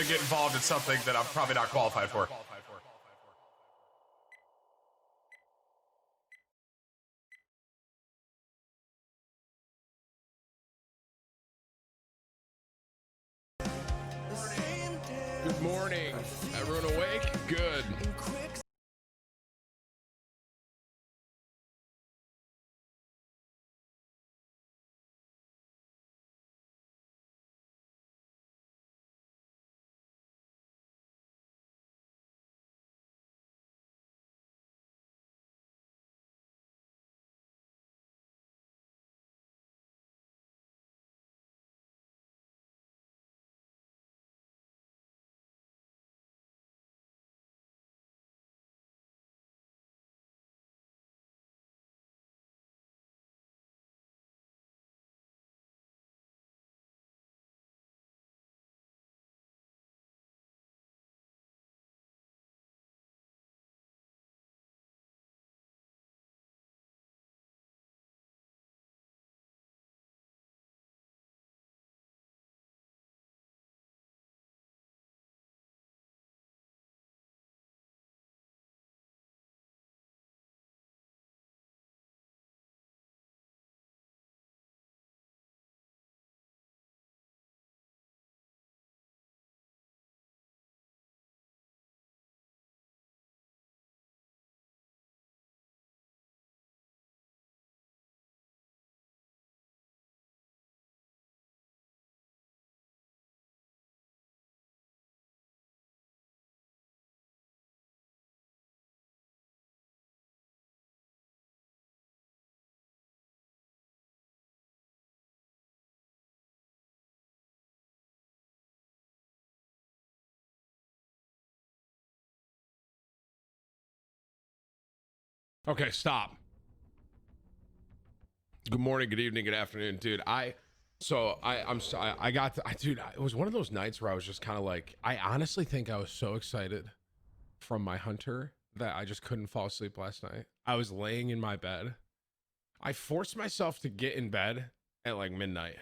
get involved in something that I'm probably not qualified for. Good morning. Everyone awake? Good. Okay, stop. Good morning, good evening, good afternoon, dude. It was one of those nights where I was just kind of like, I honestly think I was so excited from my hunter that I just couldn't fall asleep last night. I was laying in my bed. I forced myself to get in bed at like midnight,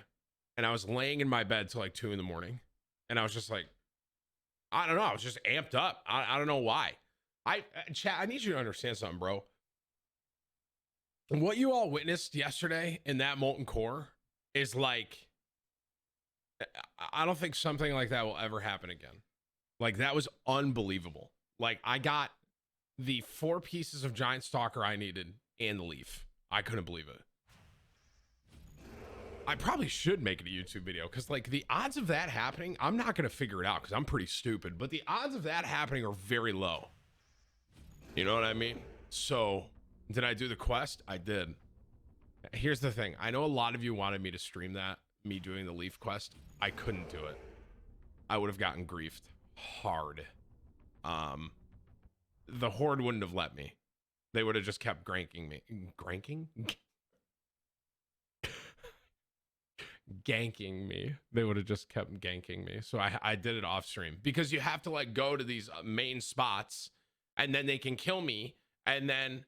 and I was laying in my bed till like 2 a.m. And I was just like, I don't know, I was just amped up. I don't know why. Chat, I need you to understand something, bro. What you all witnessed yesterday in that molten core is like, I don't think something like that will ever happen again. Like, that was unbelievable. Like, I got the 4 pieces of giant stalker I needed and the leaf. I couldn't believe it. I probably should make it a YouTube video, because like the odds of that happening, I'm not going to figure it out because I'm pretty stupid, but the odds of that happening are very low. You know what I mean? So did I do the quest? I did. Here's the thing. I know a lot of you wanted me to stream that, me doing the leaf quest. I couldn't do it. I would have gotten griefed hard. The horde wouldn't have let me. They would have just kept ganking me. Ganking me. They would have just kept ganking me. So I did it off stream, because you have to like go to these main spots, and then they can kill me, and then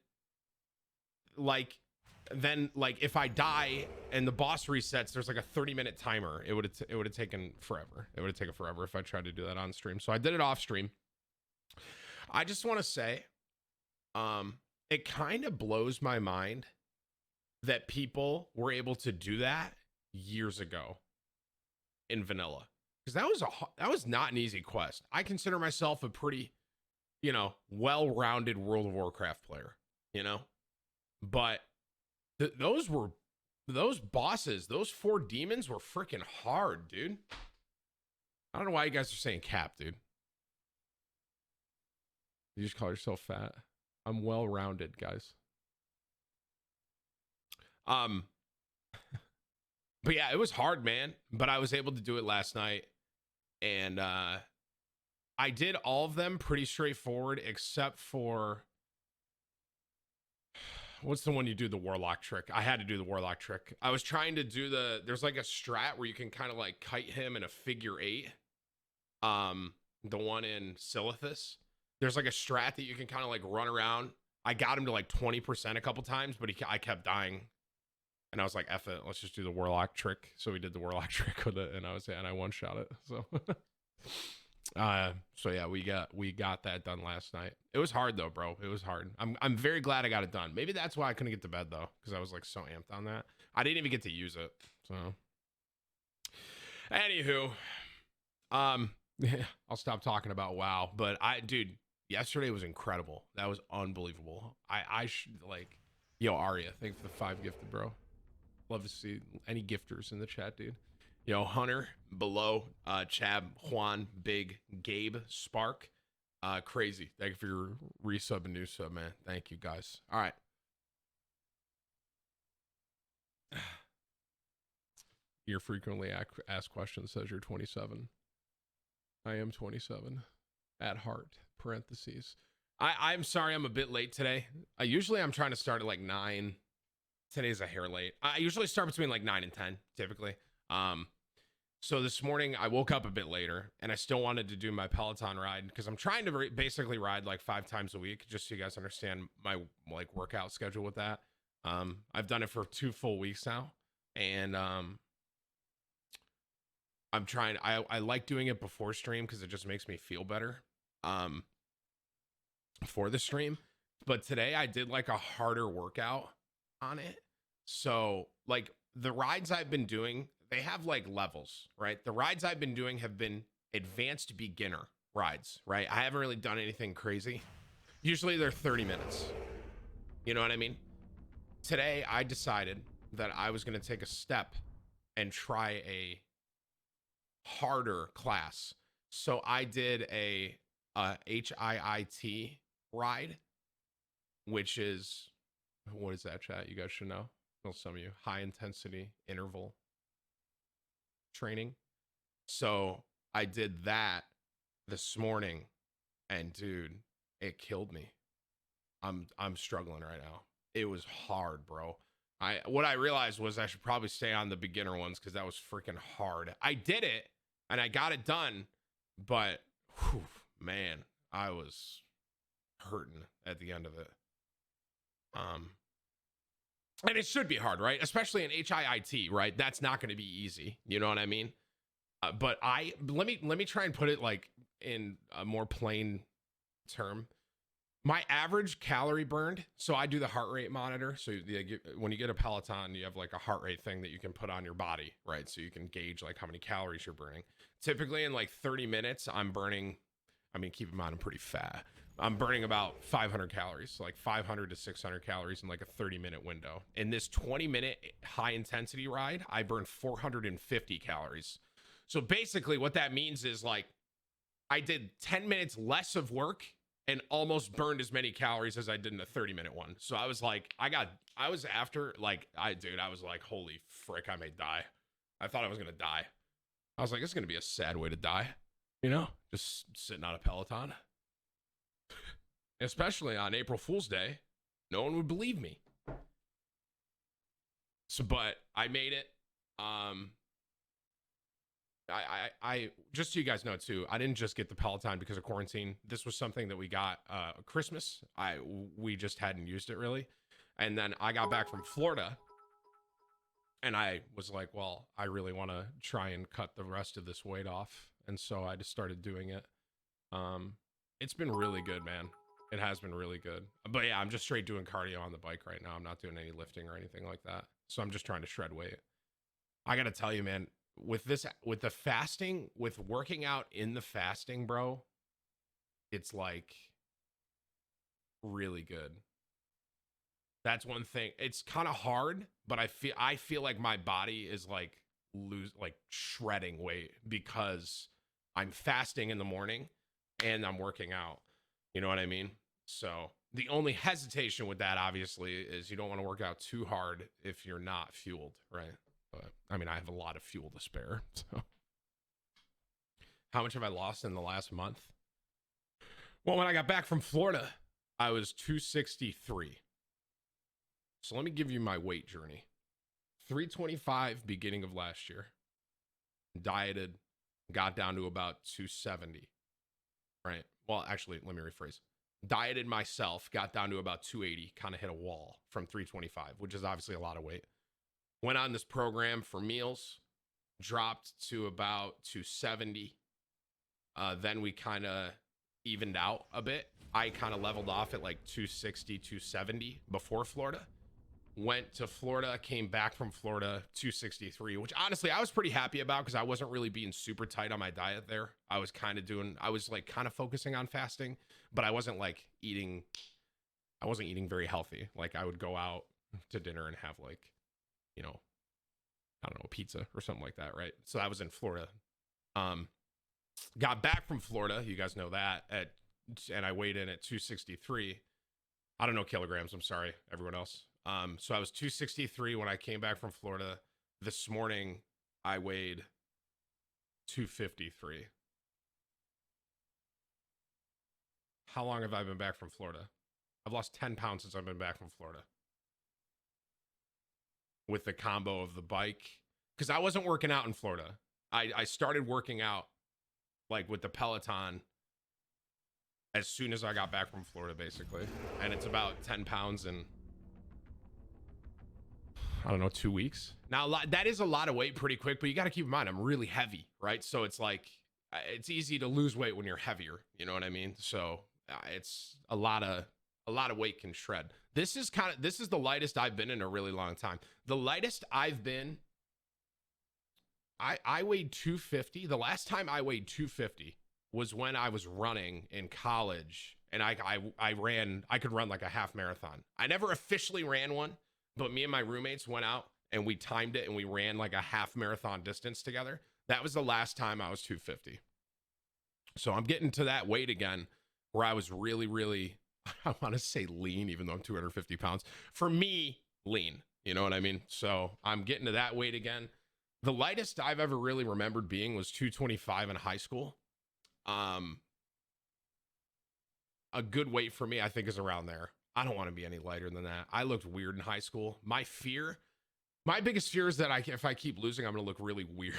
if I die and the boss resets, there's like a 30-minute timer. It would have taken forever. It would have taken forever if I tried to do that on stream. So I did it off stream. I just want to say, it kind of blows my mind that people were able to do that years ago in vanilla, because that was not an easy quest. I consider myself a pretty, well-rounded World of Warcraft player, but those bosses, those 4 demons were freaking hard, dude. I don't know why you guys are saying cap, dude. You just call yourself fat. I'm well-rounded, guys. But yeah, it was hard, man. But I was able to do it last night. And I did all of them pretty straightforward, except for, what's the one you do the warlock trick? I had to do the warlock trick. I was trying to do there's like a strat where you can kind of like kite him in a figure 8. The one in Silithus. There's like a strat that you can kind of like run around. I got him to like 20% a couple times, but I kept dying. And I was like, F it, let's just do the warlock trick. So we did the warlock trick with it, and I one-shot it. So So yeah, we got that done last night. It was hard though, bro. It was hard. I'm very glad I got it done. Maybe that's why I couldn't get to bed though, because I was like so amped on that. I didn't even get to use it. So anywho, yeah, I'll stop talking about WoW. But dude, yesterday was incredible. That was unbelievable. I should like, yo, Arya, thanks for the 5 gifted, bro. Love to see any gifters in the chat, dude. Yo, Hunter, Below, Chab, Juan, Big, Gabe, Spark. Crazy. Thank you for your resub and new sub, man. Thank you, guys. All right. Your frequently asked questions says you're 27. I am 27 at heart, parentheses. I'm sorry I'm a bit late today. Usually I'm trying to start at like 9. Today's a hair late. I usually start between like 9 and 10, typically. So this morning I woke up a bit later and I still wanted to do my Peloton ride because I'm trying to basically ride like 5 times a week, just so you guys understand my like workout schedule with that. I've done it for 2 full weeks now, and I'm trying. I like doing it before stream because it just makes me feel better for the stream. But today I did like a harder workout on it. So like the rides I've been doing, they have like levels, right? The rides I've been doing have been advanced beginner rides, right? I haven't really done anything crazy. Usually they're 30 minutes. You know what I mean? Today I decided that I was going to take a step and try a harder class. So I did a HIIT ride, which is, what is that, chat? You guys should know. Well, some of you, high intensity interval training. So I did that this morning, and dude, it killed me. I'm struggling right now. It was hard, bro. What I realized was I should probably stay on the beginner ones because that was freaking hard. I did it and I got it done, but whew, man, I was hurting at the end of it. And it should be hard, right? Especially in HIIT, right? That's not going to be easy. You know what I mean? But let me try and put it like in a more plain term. My average calorie burned, so I do the heart rate monitor. So when you get a Peloton, you have like a heart rate thing that you can put on your body, right? So you can gauge like how many calories you're burning. Typically in like 30 minutes, I'm burning, I mean, keep in mind, I'm pretty fat. I'm burning about 500 calories, so like 500 to 600 calories in like a 30-minute window. In this 20-minute high intensity ride, I burned 450 calories. So basically what that means is like I did 10 minutes less of work and almost burned as many calories as I did in the 30-minute one. So I was like, I was like, holy frick, I may die. I thought I was going to die. I was like, it's going to be a sad way to die, you know, just sitting on a Peloton. Especially on April Fool's Day, no one would believe me. So, but I made it. I just so you guys know too, I didn't just get the Peloton because of quarantine. This was something that we got Christmas. We just hadn't used it really. And then I got back from Florida and I was like, well, I really want to try and cut the rest of this weight off. And so I just started doing it. It's been really good, man. It has been really good. But yeah, I'm just straight doing cardio on the bike right now. I'm not doing any lifting or anything like that. So I'm just trying to shred weight. I got to tell you, man, with the fasting, with working out in the fasting, bro, it's like really good. That's one thing. It's kind of hard, but I feel like my body is like shredding weight because I'm fasting in the morning and I'm working out. You know what I mean? So the only hesitation with that, obviously, is you don't want to work out too hard if you're not fueled, right? But I mean, I have a lot of fuel to spare. So how much have I lost in the last month? Well, when I got back from Florida, I was 263. So let me give you my weight journey. 325 beginning of last year. Dieted, got down to about 270. Right? Well, actually, let me rephrase. Dieted myself, got down to about 280, kind of hit a wall from 325, which is obviously a lot of weight. Went on this program for meals, dropped to about 270. Then we kind of evened out a bit. I kind of leveled off at like 260, 270 before Florida. Went to Florida, came back from Florida, 263, which honestly I was pretty happy about because I wasn't really being super tight on my diet there. I was like kind of focusing on fasting, but I wasn't eating very healthy. Like I would go out to dinner and have like, you know, I don't know, pizza or something like that, right? So I was in Florida. Got back from Florida, you guys know that, and I weighed in at 263. I don't know kilograms, I'm sorry, everyone else. So I was 263 when I came back from Florida. This morning, I weighed 253. How long have I been back from Florida? I've lost 10 pounds since I've been back from Florida. With the combo of the bike, because I wasn't working out in Florida. I started working out like with the Peloton as soon as I got back from Florida, basically. And it's about 10 pounds in, I don't know, 2 weeks. Now, that is a lot of weight pretty quick, but you got to keep in mind, I'm really heavy, right? So it's like, it's easy to lose weight when you're heavier. You know what I mean? So it's a lot of weight can shred. This is the lightest I've been in a really long time. The lightest I've been, I weighed 250. The last time I weighed 250 was when I was running in college, and I could run like a half marathon. I never officially ran one, but me and my roommates went out and we timed it and we ran like a half marathon distance together. That was the last time I was 250. So I'm getting to that weight again where I was really, really, I want to say lean, even though I'm 250 pounds. For me, lean, you know what I mean? So I'm getting to that weight again. The lightest I've ever really remembered being was 225 in high school. A good weight for me, I think, is around there. I don't want to be any lighter than that. I looked weird in high school. My biggest fear is that if I keep losing, I'm going to look really weird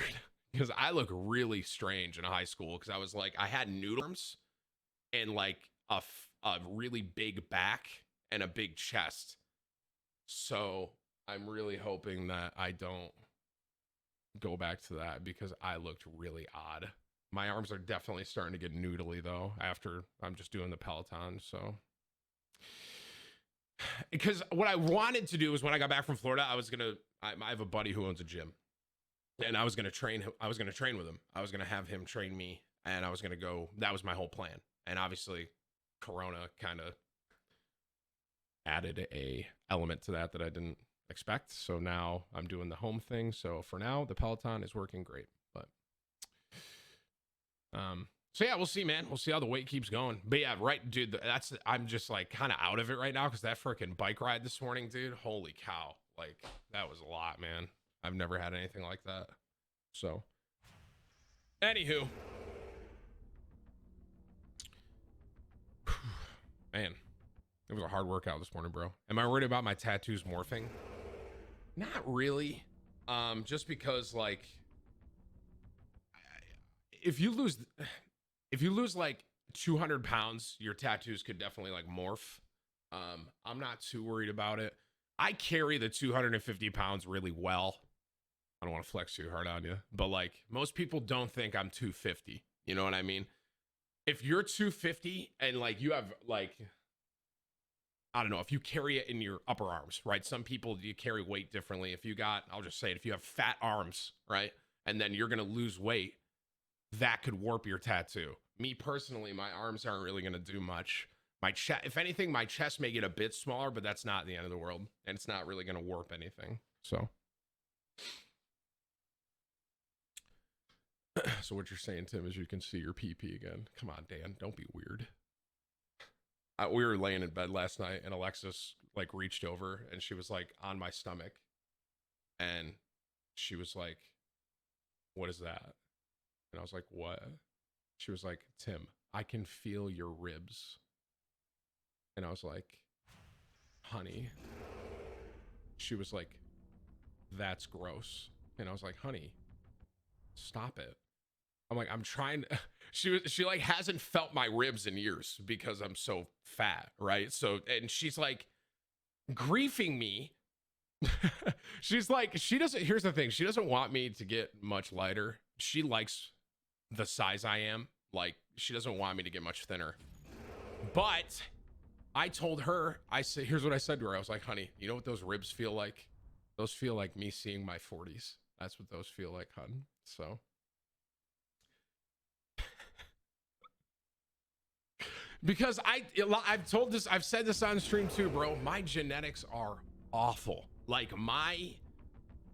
because I look really strange in high school because I was like, I had noodle arms and like a really big back and a big chest. So I'm really hoping that I don't go back to that because I looked really odd. My arms are definitely starting to get noodly though after I'm just doing the Peloton. So because what I wanted to do was when I got back from Florida, I have a buddy who owns a gym and I was going to train with him. I was going to have him train me and I was going to go. That was my whole plan. And obviously Corona kind of added a element to that I didn't expect. So now I'm doing the home thing. So for now, the Peloton is working great. But so yeah, we'll see, man. We'll see how the weight keeps going. But yeah, right, dude. I'm just like kind of out of it right now because that freaking bike ride this morning, dude. Holy cow! Like that was a lot, man. I've never had anything like that. So, anywho, man, it was a hard workout this morning, bro. Am I worried about my tattoos morphing? Not really. Just because like if you lose like 200 pounds, your tattoos could definitely like morph. I'm not too worried about it. I carry the 250 pounds really well. I don't want to flex too hard on you, but like most people don't think I'm 250. You know what I mean? If you're 250 and like you have like, I don't know, if you carry it in your upper arms, right? Some people, you carry weight differently. I'll just say it, if you have fat arms, right? And then you're going to lose weight, that could warp your tattoo. Me personally, my arms aren't really going to do much. My chest, if anything, my chest may get a bit smaller, but that's not the end of the world. And it's not really going to warp anything. So what you're saying, Tim, is you can see your PP again. Come on, Dan, don't be weird. We were laying in bed last night and Alexis like reached over and she was like on my stomach and she was like, "What is that?" And I was like, "What?" She was like, "Tim, I can feel your ribs." And I was like, "Honey." She was like, "That's gross." And I was like, "Honey, stop it." I'm like, I'm trying to, she like hasn't felt my ribs in years because I'm so fat, right? So, and she's like griefing me. She's like, here's the thing. She doesn't want me to get much lighter. She likes the size I am. Like, she doesn't want me to get much thinner. But I told her, I said, here's what I said to her. I was like, honey, you know what those ribs feel like? Those feel like me seeing my 40s. That's what those feel like, hun. So. Because I've told this, I've said this on stream too, bro. My genetics are awful. Like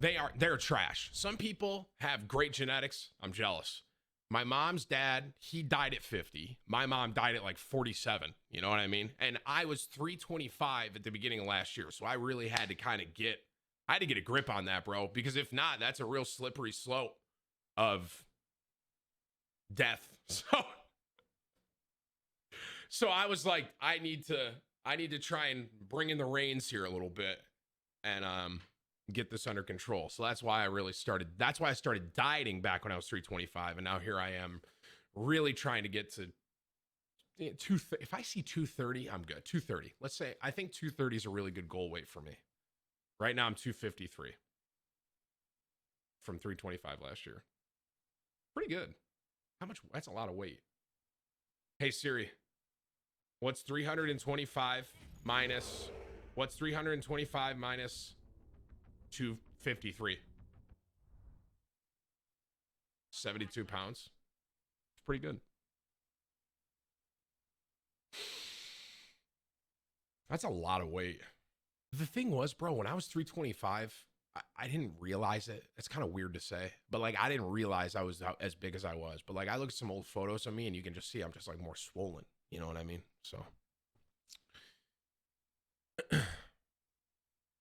they're trash. Some people have great genetics. I'm jealous. My mom's dad, he died at 50. My mom died at like 47. You know what I mean? And I was 325 at the beginning of last year. So I really had to I had to get a grip on that, bro. Because if not, that's a real slippery slope of death. So I was like, I need to try and bring in the reins here a little bit and get this under control. So that's why I started dieting back when I was 325, and now here I am really trying to get to if I see 230, I'm good. 230. Let's say I think 230 is a really good goal weight for me. Right now I'm 253 from 325 last year. Pretty good. How much? That's a lot of weight. Hey Siri, what's 325 minus 253? 72 pounds. It's pretty good. That's a lot of weight. The thing was, bro, when I was 325, I didn't realize it. It's kind of weird to say, but like I didn't realize I was as big as I was. But like I look at some old photos of me and you can just see I'm just like more swollen. You know what I mean? So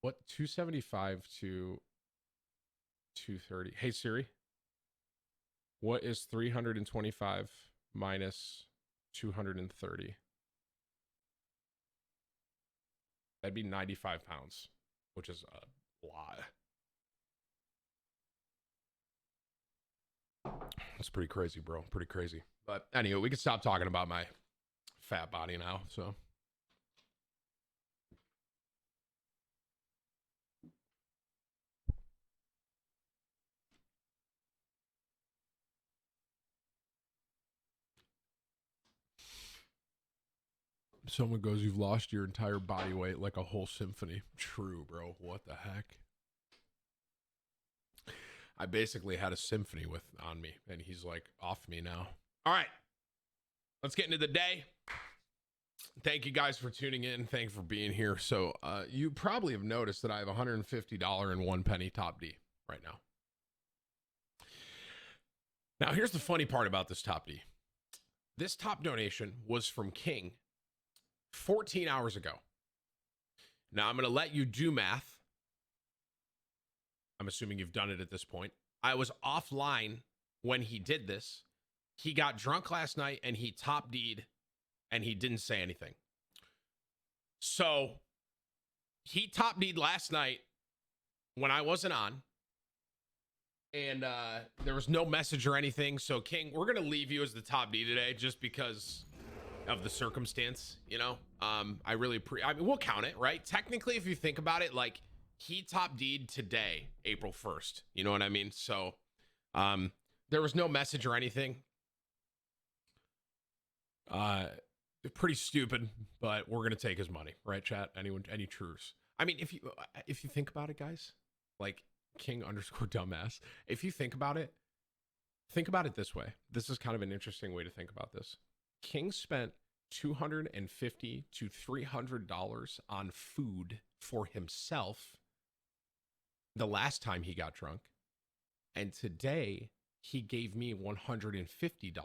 what 275 to 230? Hey Siri, what is 325 minus 230? That'd be 95 pounds, which is a lot. It's pretty crazy, bro. Pretty crazy. But anyway, we can stop talking about my fat body now. So. Someone goes, you've lost your entire body weight like a whole symphony. True, bro. What the heck? I basically had a symphony on me, and he's like off me now. All right. Let's get into the day. Thank you guys for tuning in. Thank you for being here. So you probably have noticed that I have $150 and 1 penny top D right now. Now, here's the funny part about this top D. This top donation was from King 14 hours ago. Now, I'm going to let you do math. I'm assuming you've done it at this point. I was offline when he did this. He got drunk last night and he top D'd and he didn't say anything. So he top D'd last night when I wasn't on. And there was no message or anything. So King, we're going to leave you as the top D today just because of the circumstance, you know? I mean, we'll count it, right? Technically, if you think about it, like he top D'd today, April 1st. You know what I mean? So there was no message or anything. Pretty stupid, but we're going to take his money, right, chat? Any truths? I mean, if you think about it, guys, like King_dumbass, if you think about it this way. This is kind of an interesting way to think about this. King spent $250 to $300 on food for himself the last time he got drunk, and today he gave me $150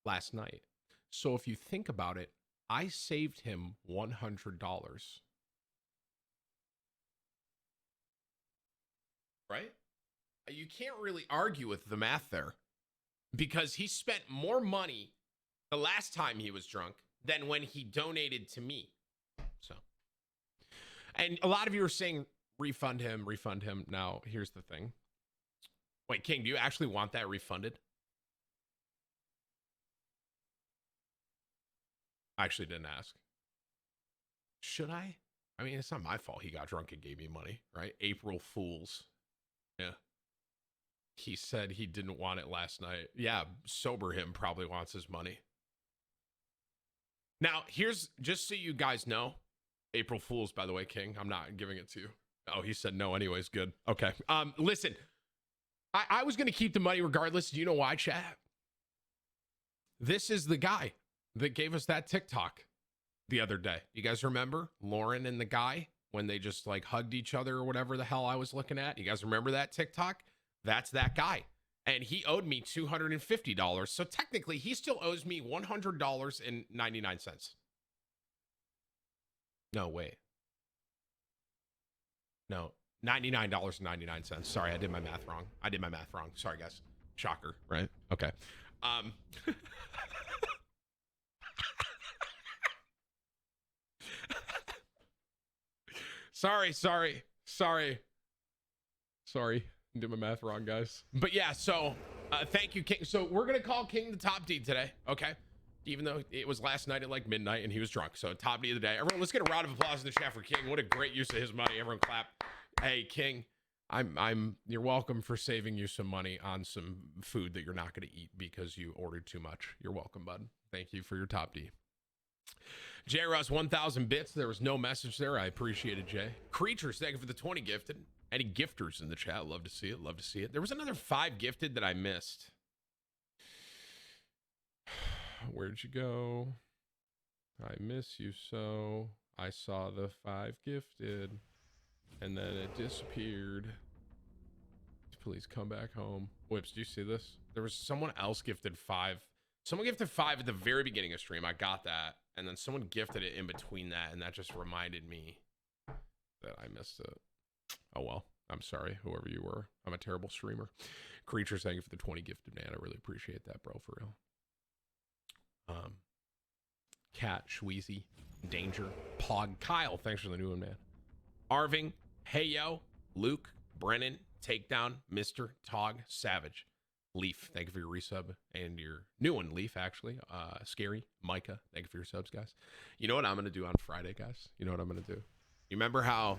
last night. So if you think about it, I saved him $100. Right? You can't really argue with the math there because he spent more money the last time he was drunk than when he donated to me. So, and a lot of you are saying, refund him. Now, here's the thing. Wait, King, do you actually want that refunded? I actually didn't ask. Should I? I mean, it's not my fault he got drunk and gave me money, right? April Fools. Yeah. He said he didn't want it last night. Yeah, sober him probably wants his money. Now, here's, just so you guys know, April Fool's, by the way, King. I'm not giving it to you. Oh, he said no anyways. Good. Okay. Listen, I was going to keep the money regardless. Do you know why, chat? This is the guy that gave us that TikTok the other day. You guys remember Lauren and the guy when they just like hugged each other or whatever the hell I was looking at? You guys remember that TikTok? That's that guy. And he owed me $250. So technically, he still owes me $100.99. No, wait. No, $99.99. Sorry, I did my math wrong. Sorry, guys. Shocker, right? Okay. Sorry. I did my math wrong, guys. But yeah, so thank you, King. So we're going to call King the top D today, okay? Even though it was last night at like midnight and he was drunk. So top D of the day. Everyone, let's get a round of applause in the chat for King. What a great use of his money. Everyone clap. Hey, King, you're welcome for saving you some money on some food that you're not going to eat because you ordered too much. You're welcome, bud. Thank you for your top D. J. Russ, 1,000 bits. There was no message there. I appreciate it, Jay. Creatures, thank you for the 20 gifted. Any gifters in the chat? Love to see it. There was another 5 gifted that I missed. Where'd you go? I miss you so. I saw the 5 gifted, and then it disappeared. Please come back home. Whips, do you see this? There was someone else gifted 5. Someone gifted 5 at the very beginning of stream. I got that. And then someone gifted it in between that, and that just reminded me that I missed it. Oh, well. I'm sorry, whoever you were. I'm a terrible streamer. Creatures, thank you for the 20 gifted, man. I really appreciate that, bro, for real. Cat, Shweezy, Danger, Pog, Kyle, thanks for the new one, man. Arving, Heyo, Luke, Brennan, Takedown, Mr. Tog, Savage, Leaf, thank you for your resub, and your new one, Leaf, actually. Scary, Micah, thank you for your subs, guys. You know what I'm going to do on Friday, guys? You know what I'm going to do? You remember how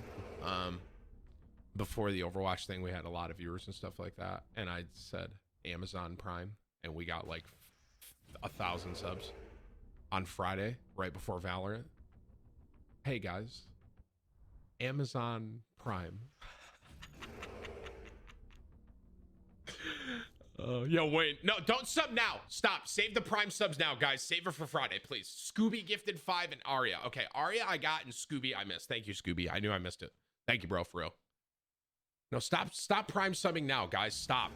before the Overwatch thing, we had a lot of viewers and stuff like that, and I said Amazon Prime, and we got like 1,000 subs on Friday, right before Valorant. Hey, guys, Amazon Prime. Yo, wait. No, don't sub now. Stop. Save the Prime subs now, guys. Save it for Friday, please. Scooby gifted 5 and Arya. Okay, Arya I got and Scooby I missed. Thank you, Scooby. I knew I missed it. Thank you, bro, for real. No, stop Prime subbing now, guys. Stop.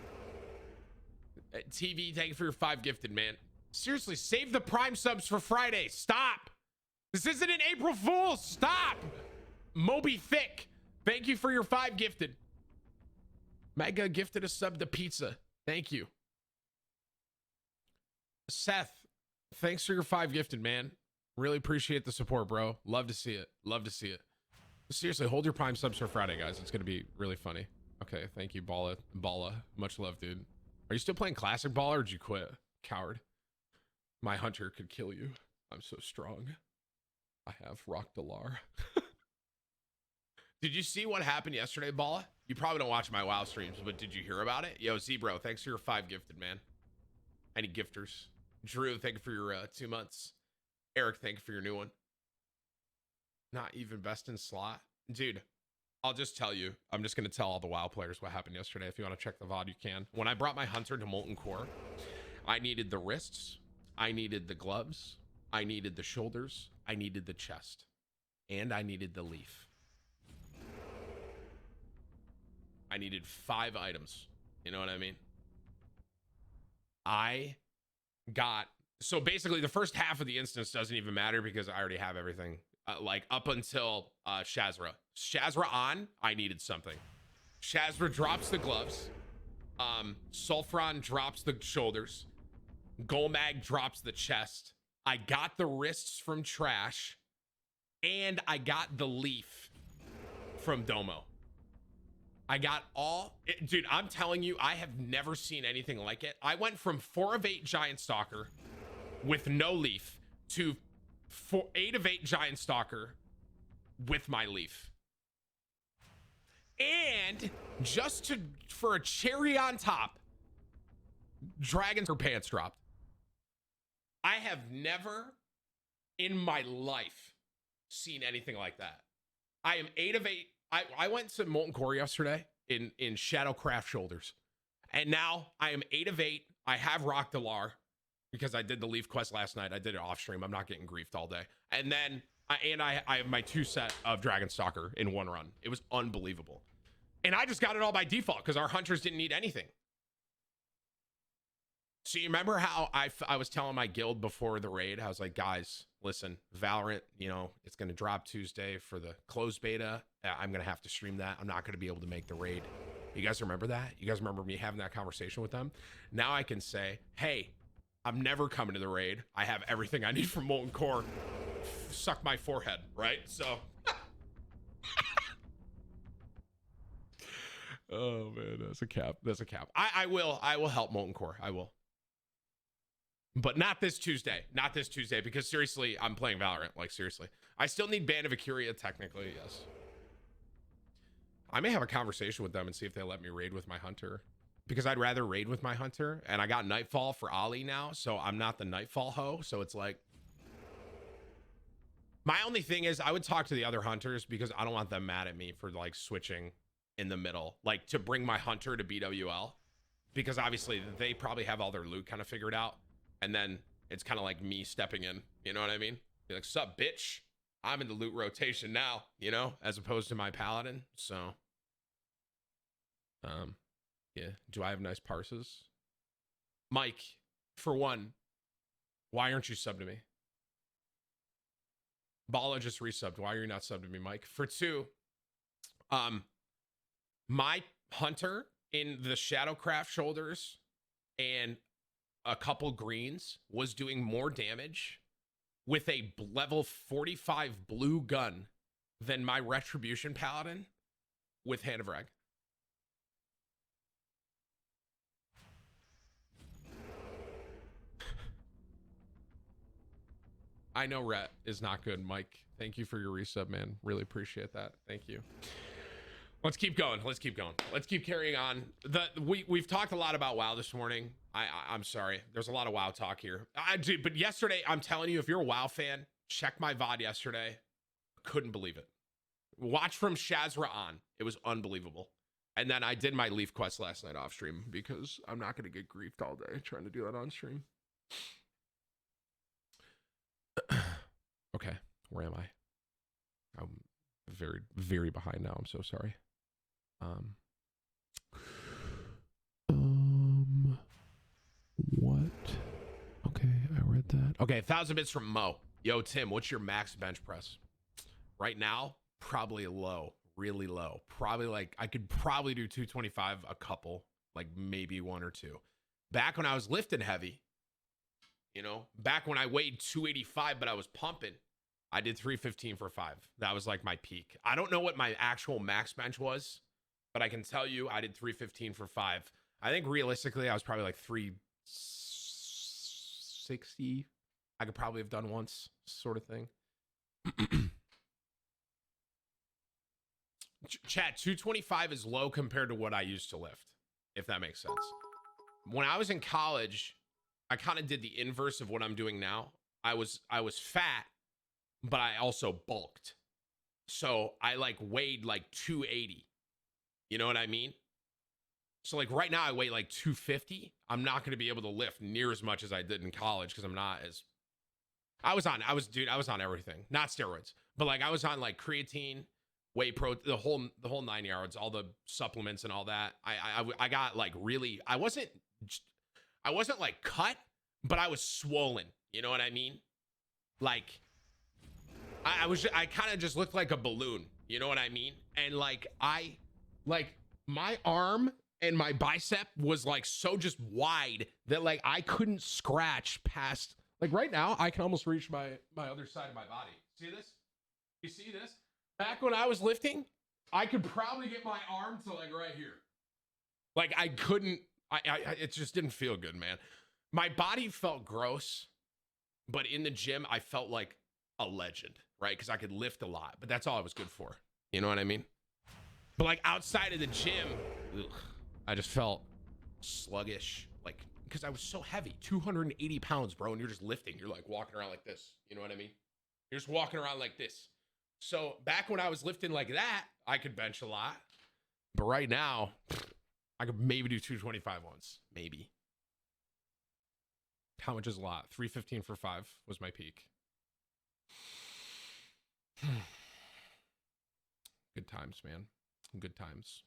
TV, thank you for your 5 gifted, man. Seriously, save the Prime subs for Friday. Stop. This isn't an April Fool's. Stop. Moby Thick, thank you for your 5 gifted. Mega gifted a sub to Pizza. Thank you. Seth, thanks for your 5 gifted, man. Really appreciate the support, bro. Love to see it. Love to see it. Seriously, hold your Prime subs for Friday, guys. It's going to be really funny. Okay, thank you, Balla. Much love, dude. Are you still playing Classic Balla or did you quit? Coward. My hunter could kill you. I'm so strong. I have Rock Dalar. Did you see what happened yesterday, Balla? You probably don't watch my WoW streams, but did you hear about it? Yo, Z-Bro, thanks for your 5 gifted, man. Any gifters? Drew, thank you for your 2 months. Eric, thank you for your new one. Not even best in slot. Dude, I'll just tell you. I'm just going to tell all the WoW players what happened yesterday. If you want to check the VOD, you can. When I brought my hunter to Molten Core, I needed the wrists. I needed the gloves. I needed the shoulders. I needed the chest. And I needed the leaf. I needed 5 items. You know what I mean? I got... So basically, the first half of the instance doesn't even matter because I already have everything. Like, up until Shazra. Shazra on, I needed something. Shazra drops the gloves. Sulfron drops the shoulders. Golmag drops the chest. I got the wrists from Trash. And I got the leaf from Domo. I got dude, I'm telling you, I have never seen anything like it. I went from 4 of 8 Giant Stalker with no leaf to 8 of 8 Giant Stalker with my leaf. And just for a cherry on top, dragons or pants dropped. I have never in my life seen anything like that. I am 8 of 8. I went to Molten Core yesterday in Shadowcraft Shoulders. And now I am 8 of 8. I have Rock Delar because I did the Leaf Quest last night. I did it off stream. I'm not getting griefed all day. And then I have my 2 set of Dragon Stalker in one run. It was unbelievable. And I just got it all by default because our hunters didn't need anything. So you remember how I was telling my guild before the raid, I was like, guys, listen, Valorant, you know, it's going to drop Tuesday for the closed beta. I'm going to have to stream that. I'm not going to be able to make the raid. You guys remember that? You guys remember me having that conversation with them? Now I can say, hey, I'm never coming to the raid. I have everything I need from Molten Core. Suck my forehead, right? So. Oh man, that's a cap. That's a cap. I will help Molten Core. I will. But not this Tuesday. Not this Tuesday, because seriously, I'm playing Valorant. Like, seriously. I still need Band of Ikuria, technically, yes. I may have a conversation with them and see if they let me raid with my hunter. Because I'd rather raid with my hunter. And I got Nightfall for Ollie now, so I'm not the Nightfall hoe. So it's like... My only thing is, I would talk to the other hunters because I don't want them mad at me for, like, switching in the middle. Like, to bring my hunter to BWL. Because obviously, they probably have all their loot kind of figured out. And then it's kind of like me stepping in, you know what I mean? Be like, sup, bitch? I'm in the loot rotation now, you know, as opposed to my paladin. So, yeah. Do I have nice parses? Mike, for one, why aren't you subbed to me? Bala just resubbed. Why are you not subbed to me, Mike? For two, my hunter in the Shadowcraft Shoulders and a couple greens was doing more damage with a level 45 blue gun than my Retribution Paladin with Hand of Rag. I know Rhett is not good, Mike. Thank you for your resub, man. Really appreciate that. Thank you. Let's keep going. Let's keep going. Let's keep carrying on. We've talked a lot about WoW this morning. I'm sorry. There's a lot of WoW talk here. But yesterday, I'm telling you, if you're a WoW fan, check my VOD yesterday. Couldn't believe it. Watch from Shazra on. It was unbelievable. And then I did my Leaf Quest last night off stream because I'm not going to get griefed all day trying to do that on stream. Okay. Where am I? I'm very, very behind now. I'm so sorry. What? Okay, I read that. Okay, 1,000 bits from Mo. Yo, Tim, what's your max bench press? Right now, probably low, really low. Probably like, I could probably do 225 a couple, like maybe 1 or 2. Back when I was lifting heavy, you know, back when I weighed 285, but I was pumping, I did 315 for 5. That was like my peak. I don't know what my actual max bench was, but I can tell you I did 315 for 5. I think realistically, I was probably like 360. I could probably have done once, sort of thing. Chat, 225 is low compared to what I used to lift, if that makes sense. When I was in college, I kind of did the inverse of what I'm doing now. I was fat, but I also bulked. So I like weighed like 280. You know what I mean? So like right now I weigh like 250. I'm not going to be able to lift near as much as I did in college because I'm not as... I was on everything. Not steroids, but like I was on like creatine, whey protein, the whole 9 yards, all the supplements and all that. I got like really... I wasn't like cut, but I was swollen. You know what I mean? Like I kind of just looked like a balloon. You know what I mean? And like my arm and my bicep was like so just wide that like I couldn't scratch past, like right now I can almost reach my other side of my body. See this? You see this? Back when I was lifting, I could probably get my arm to like right here. Like I couldn't, it just didn't feel good, man. My body felt gross, but in the gym, I felt like a legend, right? Because I could lift a lot, but that's all I was good for. You know what I mean? But like outside of the gym, ugh, I just felt sluggish. Like, because I was so heavy, 280 pounds, bro. And you're just lifting. You're like walking around like this. You know what I mean? You're just walking around like this. So back when I was lifting like that, I could bench a lot. But right now, I could maybe do 225 once. Maybe. How much is a lot? 315 for 5 was my peak. Good times, man. Good times.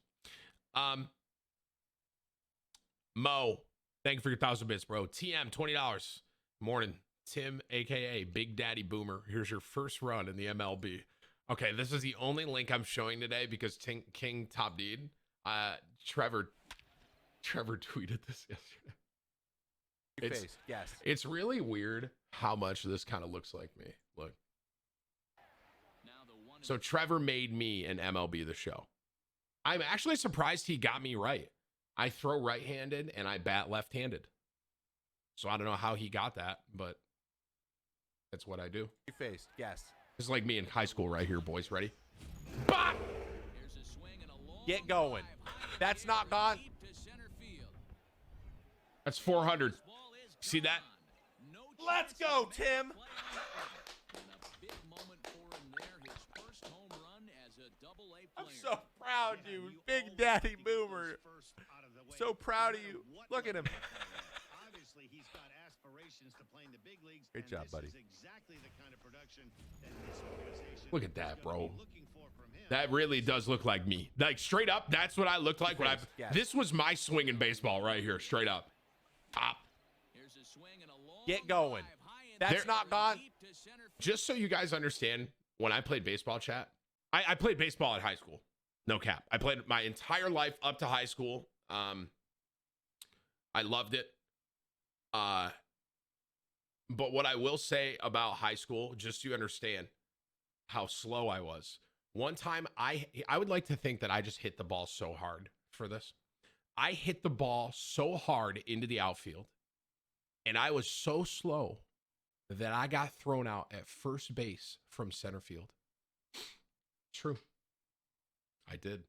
Mo, thank you for your 1,000 bits, bro. TM, $20. Morning. Tim, aka Big Daddy Boomer. Here's your first run in the MLB. Okay, this is the only link I'm showing today because King Top Deed. Trevor tweeted this yesterday. Yes. It's really weird how much this kind of looks like me. Look. So Trevor made me an MLB The Show. I'm actually surprised he got me right. I throw right-handed and I bat left-handed. So I don't know how he got that, but that's what I do. Yes. This is like me in high school right here, boys. Ready? Bop! Get going. That's not gone. That's 400. See that? Let's go, Tim. I'm so proud of you, Big Daddy Boomer. So proud of you. Look at him. Obviously, he's got aspirations to play in the big leagues. Great job, buddy. This is exactly the kind of production that this organization Look at that, bro. is looking for from him. That really does look like me. Like straight up, that's what I looked like when I. Yes. This was my swinging baseball right here, straight up. Pop. Get going. That's not gone. Just so you guys understand, when I played baseball, chat, I played baseball at high school. No cap. I played my entire life up to high school. I loved it. But what I will say about high school, just so you understand how slow I was. One time, I would like to think that I just hit the ball so hard for this. I hit the ball so hard into the outfield, and I was so slow that I got thrown out at first base from center field. True. I did.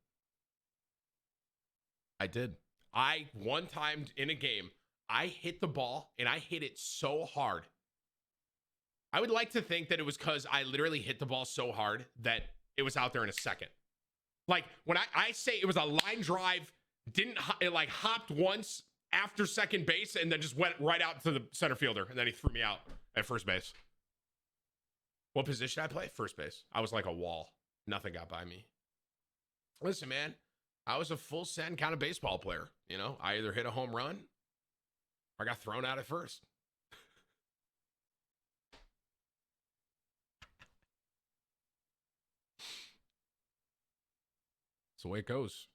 One time in a game, I hit the ball and I hit it so hard. I would like to think that it was because I literally hit the ball so hard that it was out there in a second. Like when I say it was a line drive, it like hopped once after second base and then just went right out to the center fielder. And then he threw me out at first base. What position I play? First base. I was like a wall. Nothing got by me. Listen, man, I was a full send kind of baseball player. You know, I either hit a home run or I got thrown out at first. That's the way it goes.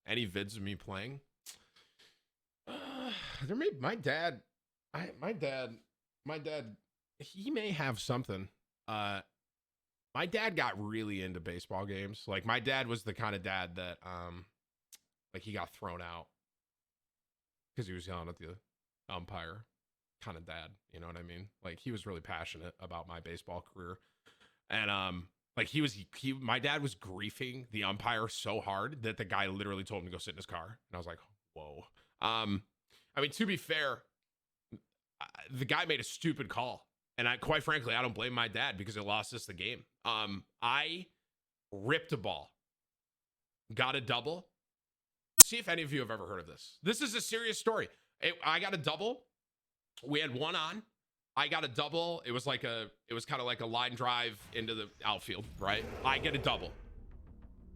Any vids of me playing? My dad, he may have something. My dad got really into baseball games. Like my dad was the kind of dad that, like he got thrown out because he was yelling at the umpire. Kind of dad, you know what I mean? Like he was really passionate about my baseball career, and like my dad was griefing the umpire so hard that the guy literally told him to go sit in his car, and I was like, whoa. I mean, to be fair, the guy made a stupid call. And quite frankly, I don't blame my dad because it lost us the game. I ripped a ball, got a double. See if any of you have ever heard of this. This is a serious story. I got a double. We had one on. I got a double. It was kind of like a line drive into the outfield, right? I get a double.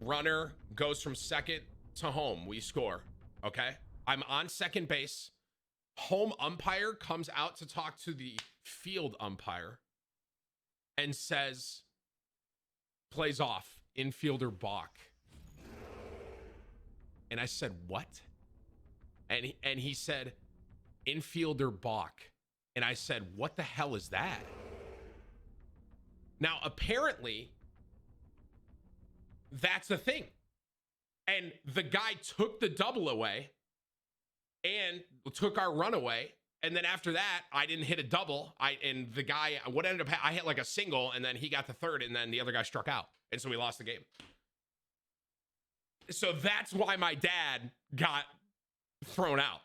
Runner goes from second to home. We score. Okay. I'm on second base. Home umpire comes out to talk to the field umpire and says, plays off, infielder balk. And I said, what? And he said, infielder balk. And I said, what the hell is that? Now, apparently, that's the thing. And the guy took the double away and took our run away. And then after that, I didn't hit a double. And the guy, what ended up, I hit like a single, and then he got the third, and then the other guy struck out. And so we lost the game. So that's why my dad got thrown out.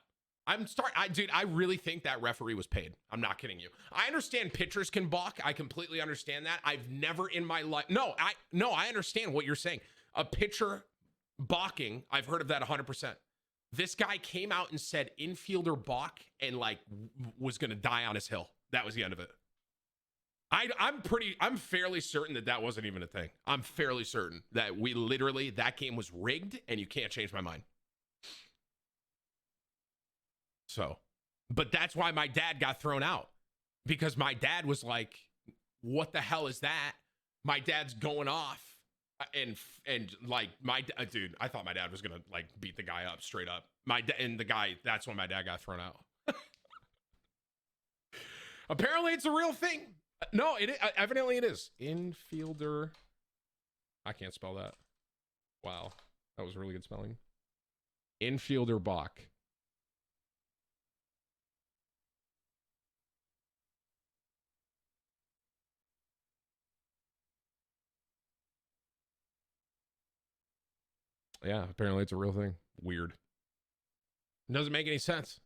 Dude, I really think that referee was paid. I'm not kidding you. I understand pitchers can balk. I completely understand that. I've never in my life. I understand what you're saying. A pitcher balking, I've heard of that 100%. This guy came out and said infielder balk and like was going to die on his hill. That was the end of it. I'm fairly certain that wasn't even a thing. I'm fairly certain that that game was rigged and you can't change my mind. So, but that's why my dad got thrown out, because my dad was like, what the hell is that? My dad's going off and like dude, I thought my dad was going to like beat the guy up straight up. That's when my dad got thrown out. Apparently it's a real thing. No, evidently it is. Infielder. I can't spell that. Wow. That was really good spelling. Infielder balk. Yeah, apparently it's a real thing. Weird. Doesn't make any sense.